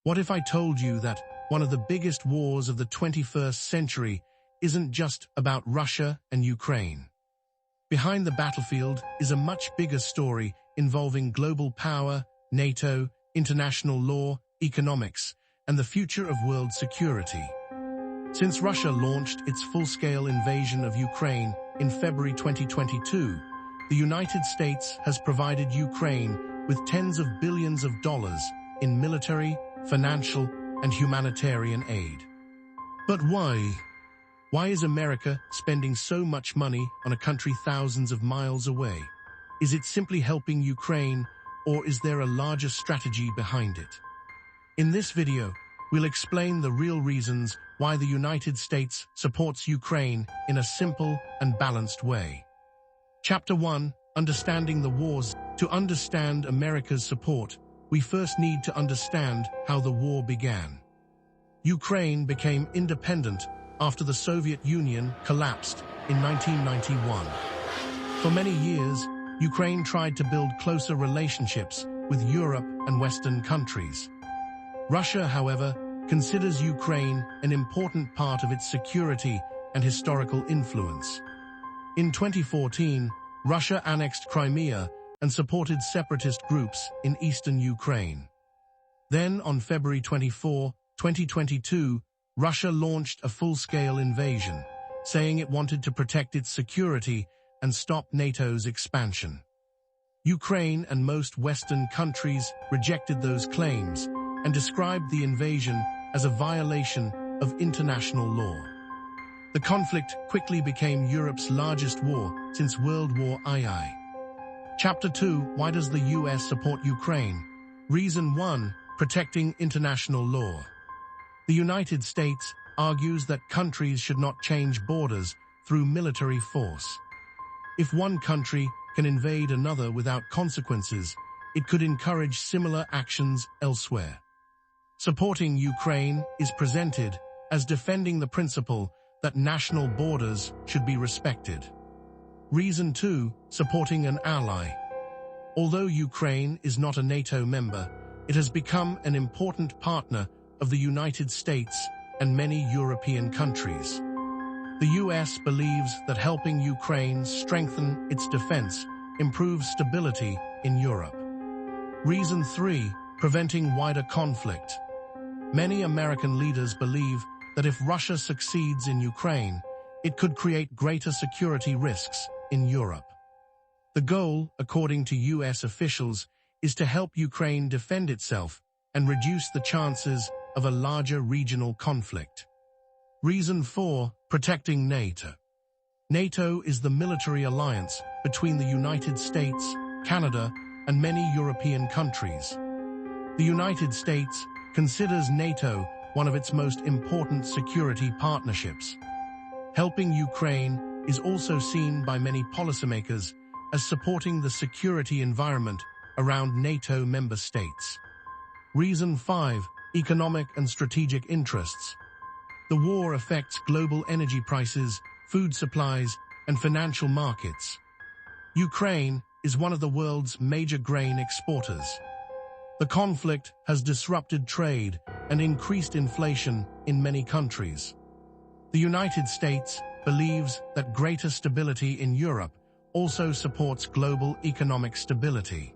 What if I told you that one of the biggest wars of the 21st century isn't just about Russia and Ukraine? Behind the battlefield is a much bigger story involving global power, NATO, international law, economics, and the future of world security. Since Russia launched its full-scale invasion of Ukraine in February 2022, the United States has provided Ukraine with tens of billions of dollars in military, financial, and humanitarian aid. But why? Why is America spending so much money on a country thousands of miles away? Is it simply helping Ukraine, or is there a larger strategy behind it? In this video, we'll explain the real reasons why the United States supports Ukraine in a simple and balanced way. Chapter 1. Understanding the wars. To understand America's support, we first need to understand how the war began. Ukraine became independent after the Soviet Union collapsed in 1991. For many years, Ukraine tried to build closer relationships with Europe and Western countries. Russia, however, considers Ukraine an important part of its security and historical influence. In 2014, Russia annexed Crimea and supported separatist groups in eastern Ukraine. Then, on February 24, 2022, Russia launched a full-scale invasion, saying it wanted to protect its security and stop NATO's expansion. Ukraine and most Western countries rejected those claims and described the invasion as a violation of international law. The conflict quickly became Europe's largest war since World War II. Chapter 2. Why does the US support Ukraine? Reason 1. Protecting international law. The United States argues that countries should not change borders through military force. If one country can invade another without consequences, it could encourage similar actions elsewhere. Supporting Ukraine is presented as defending the principle that national borders should be respected. Reason 2. Supporting an ally. Although Ukraine is not a NATO member, it has become an important partner of the United States and many European countries. The US believes that helping Ukraine strengthen its defense improves stability in Europe. Reason 3. Preventing wider conflict. Many American leaders believe that if Russia succeeds in Ukraine, it could create greater security risks in Europe. The goal, according to US officials, is to help Ukraine defend itself and reduce the chances of a larger regional conflict. Reason 4. Protecting NATO. NATO is the military alliance between the United States, Canada, and many European countries. The United States considers NATO one of its most important security partnerships. Helping Ukraine is also seen by many policymakers as supporting the security environment around NATO member states. Reason 5. Economic and strategic interests. The war affects global energy prices, food supplies, and financial markets. Ukraine is one of the world's major grain exporters. The conflict has disrupted trade and increased inflation in many countries. The United States believes that greater stability in Europe also supports global economic stability.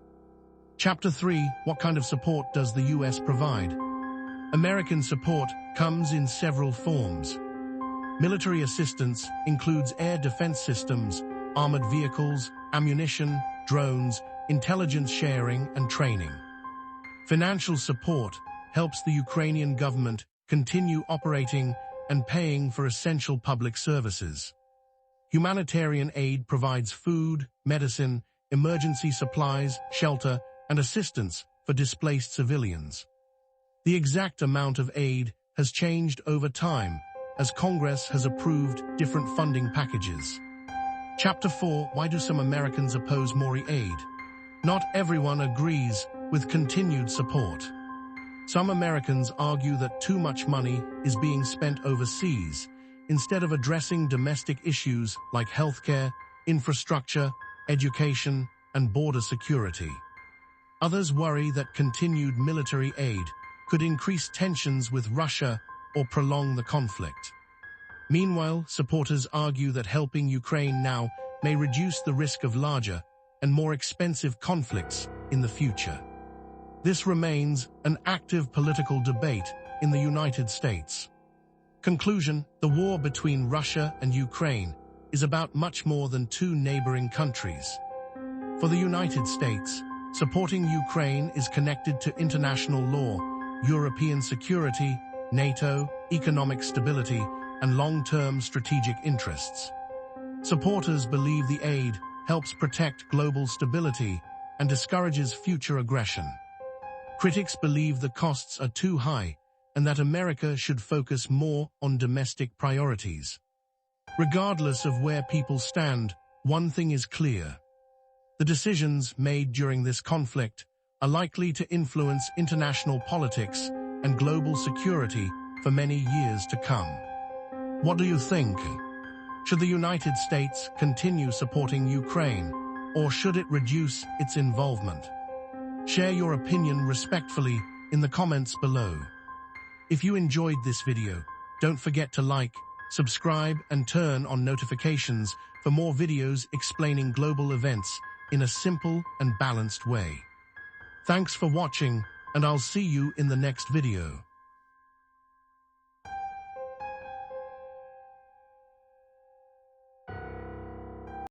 Chapter 3. What kind of support does the US provide? American support comes in several forms. Military assistance includes air defense systems, armored vehicles, ammunition, drones, intelligence sharing, and training. Financial support helps the Ukrainian government continue operating and paying for essential public services. Humanitarian aid provides food, medicine, emergency supplies, shelter, and assistance for displaced civilians. The exact amount of aid has changed over time as Congress has approved different funding packages. Chapter 4. Why do some Americans oppose more aid? Not everyone agrees with continued support. Some Americans argue that too much money is being spent overseas instead of addressing domestic issues like healthcare, infrastructure, education, and border security. Others worry that continued military aid could increase tensions with Russia or prolong the conflict. Meanwhile, supporters argue that helping Ukraine now may reduce the risk of larger and more expensive conflicts in the future. This remains an active political debate in the United States. Conclusion: the war between Russia and Ukraine is about much more than two neighboring countries. For the United States, supporting Ukraine is connected to international law, European security, NATO, economic stability, and long-term strategic interests. Supporters believe the aid helps protect global stability and discourages future aggression. Critics believe the costs are too high and that America should focus more on domestic priorities. Regardless of where people stand, one thing is clear. The decisions made during this conflict are likely to influence international politics and global security for many years to come. What do you think? Should the United States continue supporting Ukraine, or should it reduce its involvement? Share your opinion respectfully in the comments below. If you enjoyed this video, don't forget to like, subscribe, and turn on notifications for more videos explaining global events in a simple and balanced way. Thanks for watching, and I'll see you in the next video.